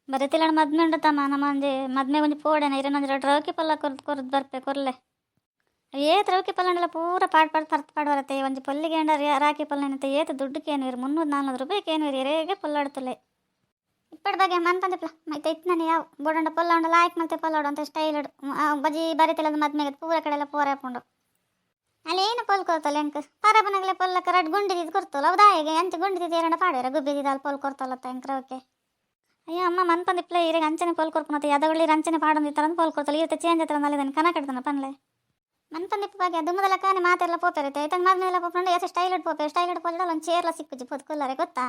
ಬರೀತಿಲ್ಲ ಮದ್ಮೆ ಉಂಡತಮ್ಮ ನಮ್ಮಂಜೆ ಮದ್ಮೆ ಒಂಜಿ ಪೋಡೆನ ಇರನೊಂಜಿ ರೌಕಿ ಪಲ್ಲ ಕೊರ್ದು ಬರ್ಪೆ ಕೊರ್ಲೆ ಏತ್ ರೌಕಿ ಪಲ್ಲಂಡಲ ಪೂರ ಪಾಡ್ ತರ್ತ್ ಪಾಡ್ವರತ್ತೆ ಒಂಜಿ ಪೊಲ್ಲಿಗೆ ಎಂಡ ರಾಕಿ ಪಲ್ಲನಂತೆ ಏತ್ ದುಡ್ಡುಕೇನು ಇರು 300-400 ರೂಪಾಯಿಗೆ ಏನು ಎರೆಗೆ ಪೊಲ್ಲಾಡ್ತಲೆ ಇಪ್ಪಡ ಬಗ್ಗೆ ಮನ್ಪಂದಿಪ್ಲ ಮೈತೆ ಇತ್ತನೆ ಯಾವ ಬೋಡಂಡ ಪೊಲ್ಲ ಉಂಡ ಲಾಯ್ಕ್ ಮಲ್ತೆ ಪೊಲ್ಲಾಡು ಅಂತ ಸ್ಟೈಲ್ ಬಜಿ ಬರೀತಿಲ್ಲದ ಮದ್ಮೆಗೆ ಪೂರ ಕಡೆ ಎಲ್ಲ ಪೋರ ಹಾಕೊಂಡು ಅಲ್ಲೇನು ಪೊಲ್ಕೊರ್ತಲ್ಲ ಎಂಕ್ ಪರಬನಗಲೆ ಪೊಲ್ಲಕ್ಕ ರಡ್ ಗುಂಡಿದ್ದು ಕೊರ್ತಲ್ಲ ಅವದಾಯಿಗೆ ಅಂಚೆ ಗುಂಡಿದ್ದು ಎರಡ ಪಾಡ್ಯಾರ ಗುಬ್ಬಿದಿದ್ದು ಅಲ್ಲಿ ಪೊಲ್ಕೊರ್ತಲ್ಲತ್ತ ಎಂಕ್ ರವಕ್ಕೆ ಅಯ್ಯೋ ಅಮ್ಮ ಮನ್ಪಂದಿಪ್ಲೆ ಇರೆಗೆ ಅಂಚನೆ ಪೊಲ್ಕೊರ್ಪನತ್ತೆ ಯದಗೊಳ್ಳಿ ರಂಚನೆ ಪಾಡೊಂದಿತ್ತಾರಂತ ಪೊಲ್ಕೊರ್ತಲ್ಲ ಇರುತ್ತೆ ಚೇಂಜ್ ಹತ್ರ ನಲ್ಲಿದ್ದಾನೆ ಕನ ಕಟ್ತಾನ ಪನ್ಲೆ ಮನ್ಪಂದಿಪ್ಪ ಬಗ್ಗೆ ಅದು ಮೊದಲ ಕಾನೆ ಮಾತೆಲ್ಲ ಪೋಪೆರುತ್ತೆ ಐತಂಗೆ ಮದ್ಮೆಲ್ಲ ಪೋಪಂಡು ಎಷ್ಟು ಸ್ಟೈಲ್ಡ್ ಪೋಪೆ ಸ್ಟೈಲ್ಡ್ ಪೊಲ್ಲ ಒಂದು ಚೇರ್ಲ ಸಿಕ್ಕುಜಿ ಪೊದ್ಕೊಲ್ಲರೆ ಗೊತ್ತಾ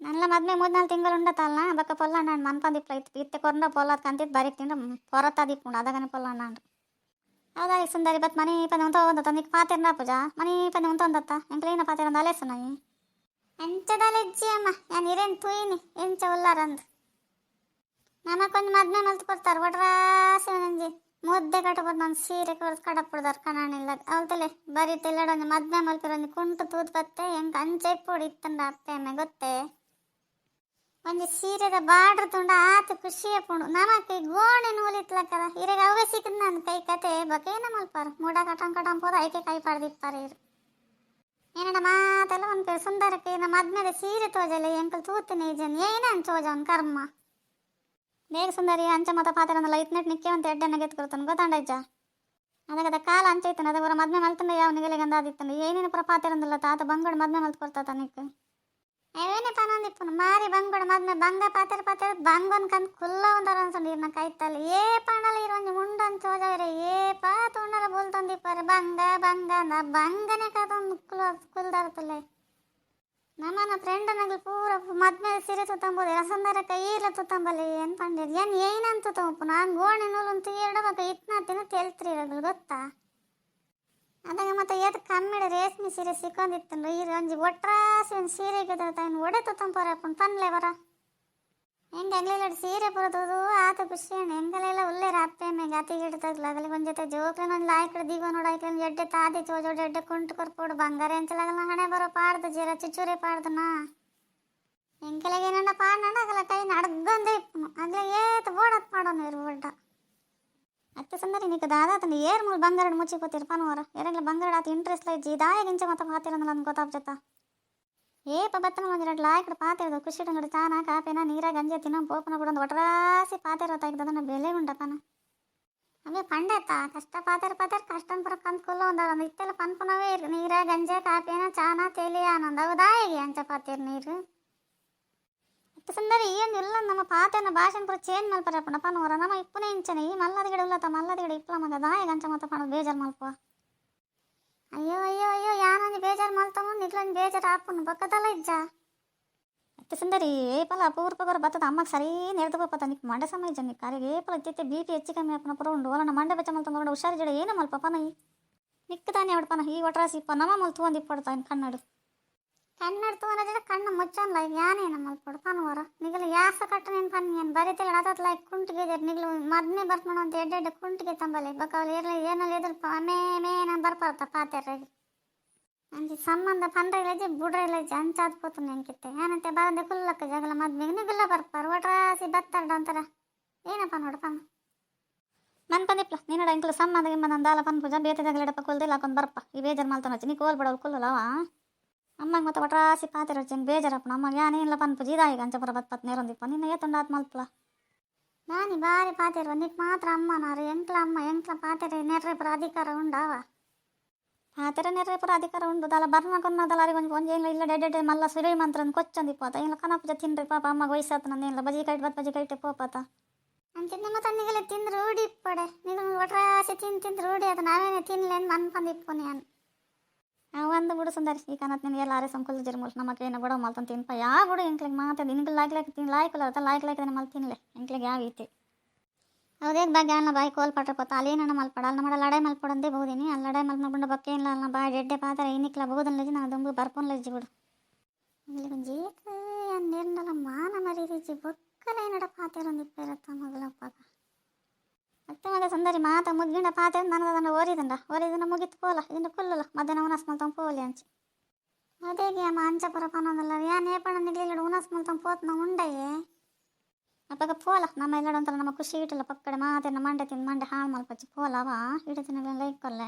ನನ್ನ ಮದ್ಮೆ 3-4 ತಿಂಗಳು ಉಂಡತಲ್ಲ ಬಕ್ಕ ಪೊಲ್ಲಣ್ಣ ಮನ್ಪಂದಿಪ್ಲ ಇತ್ತೆ ಕೊರಂಡ ಪೊಲ್ಲದ್ ಕಂತಿದ್ದು ಬರೀ ತಿಂಡು ಪೊರತ್ತಾದಿಪ್ಪುಂಡು ಅದಗನೆ ಪೊಲ್ಲಣ್ಣ ಹೌದಾ ಸುಂದರಿ ಬತ್ ಮನಿ ಪನಿ ಉಂತ ನೀಕು ಪಾತೆರ್ನ ಪೂಜಾ ಮನಿ ಪನಿ ಉಂತೊಂದತ್ತ ಎಂಕ್ಲೇನ ಪಾತೆರ ಅಂದ ಅಲೆಸು ನಾಯಿ ಎಂಚದಲೆಜ್ಜಿ ಅಮ್ಮ ಯಾನ್ ಇರೇನು ತುಯಿನಿ ಎಂಚ ಉಲ್ಲಾರಂದು ನಮಕೊಂದು ಮದ್ಮೆ ಮಲ್ತು ಕೊಡ್ತಾರೆ ಒಡ್ರಾಸಿ ನಂಜಿ ಮುದ್ದೆ ಕಟ್ಟಬೋದು ನಾನು ಸೀರೆ ಕೊರ್ದು ಕಡಪುಡ್ದಾರ ಕಣಾಣಿಲ್ಲ ಅವತ್ತಲೆ ಬರೀ ತೆಲ್ಲಡೊಂದು ಮದ್ಮೆ ಮಲ್ಪಿರೊಂದು ಕುಂಟು ತೂತ್ ಬತ್ತೆ ಹೆಂಗೆ ಅಂಚೆ ಪುಡಿ ಇತ್ತಂಡ ಅಪ್ಪೆಮ್ಮೆ ಗೊತ್ತೇ ಒಂದು ಸೀರೆದ ಬಾಡ್ರ್ ತುಂಡ ಆತು ಖುಷಿಯ ಪುಂಡು ನಮಕ್ಕೆ ಗೋಣೆ ನೂಲಿತ್ಲಕ್ಕದ ಇರೆಗ ಅವೇ ಸಿಕ್ಕದ್ ನನ್ನ ಕೈ ಕತೆ ಬಕೇನ ಮಲ್ಪಾರ ಮೂಡ ಕಟಂ ಹೋದ ಐಕೆ ಕೈ ಪಾಡ್ದಿಪ್ಪಾರ ಇರು ಏನಡ ಮಾತೆಲ್ಲ ಒಂದು ಪೇರು ಸುಂದರಕ್ಕೆ ನಮ್ಮ ಮದ್ಮೆದ ಸೀರೆ ತೋಜಲ್ಲ ಎಂಕಲ್ ತೂತಿನ ಜನ ಏನೇನು ತೋಜ ಅವ್ನ ಕರ್ಮ ಬೇಗ ಸುಂದರಿ ಅಂಚ ಮತ ಪಾತ್ರಂದಲ್ಲ ಇತ್ನೆಟ್ ನಿಕ್ಕೆ ಒಂದು ಎಡ್ಡೆನ ಗೆತ್ಕೊಳ್ತಾನೆ ಗೊತ್ತಾಂಡಜ್ಜ ಅದಕ್ಕದ ಕಾಲ ಅಂಚ ಐತಾನೆ ಅದವರ ಮದ್ಮೆ ಮಲ್ತಂಡ ಯಾವ ನಿಗಲೆ ಗಂಧ ಆದಿತ್ತಂಡ ಏನೇನು ಪುರ ಪಾತ್ರಂದಲ್ಲ ತಾತ ಬಂಗೋಡ್ ಮದ್ಮೆ ಮಲ್ತು ಕೊಡ್ತಾತ ನಿಕ್ಕೆ ಏನೇ ಪನೊಂದಿಪ್ಪನು ಮಾರಿ ಬಂಗೋಡ ಮದ್ಮೆ ಬಂಗ ಪಾತೆರ ಬಂಗೊಂದು ಕಂದು ಕುಲ್ಲ ಒಂದರ ಅನ್ಸಂಡು ಇರ್ನ ಕೈತಲ್ಲಿ ಏ ಪಣಲ ಇರೋಂಜಿ ಮುಂಡನ್ ಚೋಜವರೆ ಏ ಪಾ ತುಂಡಲ ಬುಲ್ತೊಂದಿಪ್ಪರೆ ಬಂಗ ನ ಬಂಗನೆ ಕದೊಂದು ಕುಲ್ದಾರ್ತಲೆ ನಮ್ಮನ ಫ್ರೆಂಡನಾಗಲಿ ಪೂರ ಮದ್ಮೆ ಸೀರೆ ತುತ್ತಂಬೋದು ರಸಂದರಕ್ಕ ಈರ್ಲ ತುತ್ತಂಬಲ್ಲಿ ಏನು ಪಂಡಿರ್ ಏನಂತ ತುತ್ತಂಪು ನಾನು ಗೋಣೆ ನೂಲಂತೂ ಎರಡವಾಗ ಇತ್ನಾತಿನ ತೆಲ್ತ್ರಿ ಇರೋದು ಗೊತ್ತಾ ಅದಾಗ ಮತ್ತೆ ಏತ್ ಕಮ್ಮಿಡ ರೇಷ್ಮೆ ಸೀರೆ ಸಿಕ್ಕೊಂಡಿತ್ತಂದ್ರೆ ಈ ಒಂಜಿ ಒಟ್ರಾಸಿ ಒಂದು ಸೀರೆಗೆ ತಾಯಿನ ಒಡೆ ತುತ್ತಂಪರಪ್ಪನ್ ಪನ್ಲೆ ಬರ ಹೆಂಗೆ ಅಂಗ್ಲೆಲ್ಲ ಸೀರೆ ಬರೋದು ಆತ ಖುಷಿ ಅಣ್ಣ ಹೆಂಗಲೆಲ್ಲ ಉಲ್ಲೇರ ಅಪ್ಪೆಮ್ಮೆ ಗಾತಿ ಗಿಡತಾಗಲ್ಲ ಅದ್ರಲ್ಲಿ ಒಂದು ಜೊತೆ ಜೋಕ್ಲಿನ ಒಂದು ಲಾಯ್ಕಡೆ ದೀವ ನೋಡಾಯ್ಕಲ ಎಡ್ಡೆ ತಾದಿ ಚೋಜೋಡ ಎಡ್ಡೆ ಕುಂಟು ಕೊರ್ಪೋಡು ಬಂಗಾರ ಎಂಚಲಾಗಲ್ಲ ಹಣೆ ಬರೋ ಪಾಡ್ದು ಜೀರ ಚುಚ್ಚೂರೆ ಪಾಡ್ದನಾ ಹೆಂಗೆಲೆಗೆ ನನ್ನ ಪಾಡ್ನ ಆಗಲ್ಲ ಕೈ ನಡ್ಗೊಂದೇ ಇಪ್ಪನು ಅದ್ಲೆ ಏತ್ ಬೋಡತ್ ಮಾಡೋನು ಇರು ಒಡ್ಡ ಅತ್ತೆ ಸುಂದರಿ ನೀಕು ದಾದಾತಂದು ಏರ್ ಮೂರು ಬಂಗಾರ ಮುಚ್ಚಿಕೋತೀರಿ ಪನವರ ಎರಡ್ಲ ಬಂಗಾರ ಆತ ಇಂಟ್ರೆಸ್ಟ್ ಇಜ್ಜಿ ದಾಯಗಿಂಚ ಮತ್ತೆ ಪಾತಿರಂದಲ್ಲ ಅಂದ್ ಗೊತ್ತಾಗ್ಜತ್ತ ಏಪ ಬತ್ತನ ಒಂದು ಎರಡು ಲಾಯ್ಕಡೆ ಪಾತಿರೋದು ಖುಷಿ ಇಟ್ಟಂಗಡೆ ಚಾನ ಕಾಪಿನ ನೀರ ಗಂಜೆ ತಿನ್ನೋ ಪೋಪನ ಬಿಡೊಂದು ಒಟ್ರಾಸಿ ಪಾತಿರೋ ತೆಗ್ದದನ್ನ ಬೆಲೆ ಉಂಟಪ್ಪನ ಅವೇ ಪಂಡೆತ್ತ ಕಷ್ಟ ಪಾತೆರ ಕಷ್ಟನ್ ಪುರ ಕಂದು ಕುಲ್ಲ ಒಂದೊಂದು ಇತ್ತೆಲ್ಲ ಪನ್ಪುನವೇ ಇರು ನೀರ ಗಂಜೆ ಕಾಪಿನ ಚಾನ ತೇಲಿ ಆನಂದ ಅವು ದಾಯಿಗೆ ಅಂಚ ಪಾತಿರ್ ನೀರು ಅತ್ತೆ ಸುಂದರಿ ಏನು ಇಲ್ಲ ನಮ್ಮ ಪಾತೆನ ಭಾಷೆನ ಪುರ ಚೇಂಜ್ ಮಲ್ಪರಪ್ಪನ ಪನವರ ನಮ್ಮ ಇಪ್ಪನೇ ಇಂಚನೆ ಈ ಮಲ್ಲದ ಗಿಡ ಉಲ್ಲತ್ತ ಮಲ್ಲದ ಗಿಡ ಇಪ್ಪಲ ಮಗ ದಾಯಿಗೆ ಅಂಚ ಮತ್ತ ಪಣ ಬೇಜಾರು ಮಲ್ಪ ಅಯ್ಯೋ ಯಾನಂದು ಬೇಜಾರು ಮಲ್ತಮ್ಮ ನಿಗ್ಲೊಂದು ಬೇಜಾರು ಹಾಪುನು ಬಕ್ಕದಲ್ಲ ಇಜ್ಜ ಅತ್ತೆ ಸುಂದರಿ ಏಪಲ ಅಪೂರ್ಪಗರ ಬತ್ತದ ಅಮ್ಮಗೆ ಸರಿ ನೆರೆದು ಪತ್ತ ನಿಕ್ ಮಂಡೆ ಸಮಯ ಜನ ಕಾರಿಗೆ ಏಪಲ ಇತ್ತಿತ್ತೆ ಬಿ ಪಿ ಹೆಚ್ಚು ಕಮ್ಮಿ ಅಪ್ಪನ ಪುರ ಉಂಡು ಒಲನ ಮಂಡೆ ಬೆಚ್ಚ ಮಲ್ತಂಗ ಹುಷಾರಿ ಜಡ ಏನು ಮಲ್ಪ ಪನ ನಿಕ್ಕತಾನೆ ಹೊಡ್ಪನ ಈ ಒಟ್ರಾಸಿ ಇಪ್ಪ ನಮ್ಮ ಮಲ್ತು ಒಂದು ಇಪ್ಪಡ್ತಾನೆ ಕನ್ನಡ ತೋನ ಜಡ ಕಣ್ಣು ಮುಚ್ಚೋನ್ಲ ಯಾನೇನ ಮಲ್ಪಡು ಪನವರ ನಿಗಲು ಯಾಸ ಕಟ್ಟನೇನು ಪನ್ನಿ ಏನು ಬರೀತಿಲ್ಲ ಅದತ್ ಲೈಕ್ ಕುಂಟಿಗೆ ನಿಗಲು ಮದ್ನೆ ಬರ್ಪಣ ಅಂತ ಎಡ್ಡೆ ಕುಂಟಿಗೆ ತಂಬಲೆ ಬಕ್ಕವಲ್ಲಿ ಇರಲಿ ಏನಲ್ಲಿ ಎದುರು ಮೇ ನಾನು ಬರ್ಪಾರ್ತ ಪಾತೆರ್ರಾಗಿ ಅಂಜಿ ಸಂಬಂಧ ಪಂಡ್ರೈಲಜ್ಜಿ ಬುಡ್ರೈಲಜ್ಜಿ ಅಂಚಾದ್ ಪೋತು ನೆಂಕಿತ್ತೆ ಏನಂತೆ ಬರಂದೆ ಕುಲ್ಲಕ್ಕ ಜಗಲ ಮದ್ಮೆಗೆ ನಿಗುಲ್ಲ ಬರ್ಪಾರು ಒಟ್ರಾಸಿ ಬತ್ತಾರ್ಡ ಅಂತಾರ ಏನಪ್ಪ ನೋಡಪ್ಪ ಮನ್ಪಂದಿಪ್ಲ ನೀನಡ ಇಂಕ್ಲು ಸಂಬಂಧ ಗಿಂಬಂಧ ದಾಲ ಪನ್ ಪೂಜಾ ಬೇತೆ ಜಗಲಿಡಪ್ಪ ಕೊಲ್ದಿಲ್ಲ ಹಾಕೊಂಡು ಬರಪ್ಪ ಈ ಬೇಜಾರು ಮಾಲ್ತಾನ ನೀ ಕೋಲ್ ಬಿಡೋದು ಕುಲ್ಲಲ್ಲವ ಅಮ್ಮಗೆ ಮತ್ತೆ ಒಟ್ರಾಸಿ ಪಾತಿರಚ್ಚೇನು ಬೇಜಾರಪ್ಪನ ಅಮ್ಮಗೆ ಯಾನೇನಿಲ್ಲ ಪನ್ ಪೂಜಿ ಇದಾಯಿಗ ಅಂಚಪುರ ಬತ್ ನೇರೊಂದಿಪ್ಪ ನಿನ್ನ ಏತುಂಡಾತ್ ಮಲ್ಪಲ ನಾನಿ ಬಾರಿ ಪಾತಿರು ನಿಕ್ ಮಾತ್ರ ಅಮ್ಮನಾರು ಎಂಕ್ಲ ಪಾತಿರ ನೆರ್ರೆ ಪುರ ಅಧಿಕಾರ ಉಂಡಾವ ಪಾತಿರ ನೆರ್ರೆ ಪುರ ಅಧಿಕಾರ ಉಂಡು ದಾಲ ಬರ್ನ ಕೊನ್ನದಲ್ಲ ಅರಿ ಒಂಜಿ ಏನಿಲ್ಲ ಇಲ್ಲ ಡೆಡ್ಡೆ ಮಲ್ಲ ಸುರೈ ಮಂತ್ರ ಕೊಚ್ಚಂದಿಪ್ಪತ ಏನಿಲ್ಲ ಕನ ಪೂಜೆ ತಿನ್ರಿ ಪಾಪ ಅಮ್ಮಗೆ ವಯಸ್ಸಾತ ನಂದೇನಿಲ್ಲ ಬಜಿ ಕೈಟ್ ಪೋಪತ ಅಂತಿದ್ದ ಮತ್ತೆ ನಿಗಲೆ ತಿಂದ್ರೆ ರೂಢಿ ಇಪ್ಪಡೆ ನೀವು ಒಟ್ರಾಸಿ ತಿಂದು ರೂಢಿ ಅದು ನಾವೇನೇ ತಿನ್ಲೇನು ಮನ್ಪಂದಿಪ್ಪು ನಾನು ಒಂದು ಬಿಡು ಸುಂದರಿ ಈ ಕನತ್ ನಿನಗೆ ಎಲ್ಲ ಆರೆ ಸಂಕುಲ್ ಜರ್ಮೂಲ್ ನಮಗೆ ಏನು ಬಿಡೋ ಮಲ್ತಂದು ತಿನ್ಪ ಯಾವ ಬಿಡು ಎಂಕ್ಲಿಗೆ ಮಾತಾಡಿ ನಿನಗೆ ಲಾಯ್ಕ್ ತಿನ್ ಲಾಯ್ಕಲ್ಲ ಅರ್ಥ ಲಾಯ್ಕ್ ಮಲ್ ತಿನ್ಲೆ ಎಂಕ್ಲಿಗೆ ಯಾವ ಐತಿ ಹೌದೇ ಬಗ್ಗೆ ಅಲ್ಲ ಬಾಯಿ ಕೋಲ್ ಪಟ್ರಪತ್ತ ಅಲ್ಲೇನ ಮಲ್ಪಡ ಅಲ್ಲ ಮಾಡ ಲಡಾಯಿ ಮಲ್ಪಡಂದೇ ಬಹುದಿನಿ ಅಲ್ಲಿ ಲಡಾಯಿ ಮಲ್ಪಂಡ ಬಕ್ಕೆ ಇಲ್ಲ ಅಲ್ಲ ಬಾಯಿ ಎಡ್ಡೆ ಪಾತ್ರ ಏನಿಕ್ಲ ಬಹುದಲ್ಲಜಿ ನಾನು ದುಂಬು ಬರ್ಪೊನ್ಲಜ್ಜಿ ಬಿಡು ಇಲ್ಲಿ ಜೀಕ ನಿರ್ನಲ್ಲ ಮಾನ ಮರೀರಿಜಿ ಬೊಕ್ಕಲೇ ನಡ ಪಾತೆರೊಂದು ಇಪ್ಪಿರತ್ತ ಮಗಳಪ್ಪಾಗ ಮತ್ತೆ ಮಗ ಸುಂದರಿ ಮಾತ ಮುದ್ಗಿಂಡ ಪಾತೆ ನನಗದನ್ನ ಓರಿದಂಡ ಮುಗಿತು ಪೋಲ ಇದನ್ನು ಕುಲ್ಲಲ್ಲ ಮಧ್ಯಾಹ್ನ ಉನಾಸ್ ಮಲ್ತಂದು ಪೋಲಿ ಅಂಚಿ ಅದೇಗೆ ಅಮ್ಮ ಅಂಚಪುರ ಪನೋದಲ್ಲ ಯಾನ್ ಏಪಣ ನಿಗ್ಲಿಲ್ಲ ಉನಾಸ್ ಮಲ್ತಂದು ಪೋತ್ನ ಉಂಡಯ್ಯೆ ಅಪ್ಪಾಗ ಪೋಲ ನಮ್ಮ ಎಲ್ಲಾಡಂತಲ್ಲ ನಮ್ಮ ಖುಷಿ ಇಟ್ಟಲ್ಲ ಪಕ್ಕಡೆ ಮಾತೇನ ಮಂಡೆ ತಿಂದು ಮಂಡೆ ಹಾಳು ಮಲ್ಪಚ್ಚಿ ಪೋಲವ ಇಡತಿನ ಲೈಕ್ ಕೊಲ್ಲೆ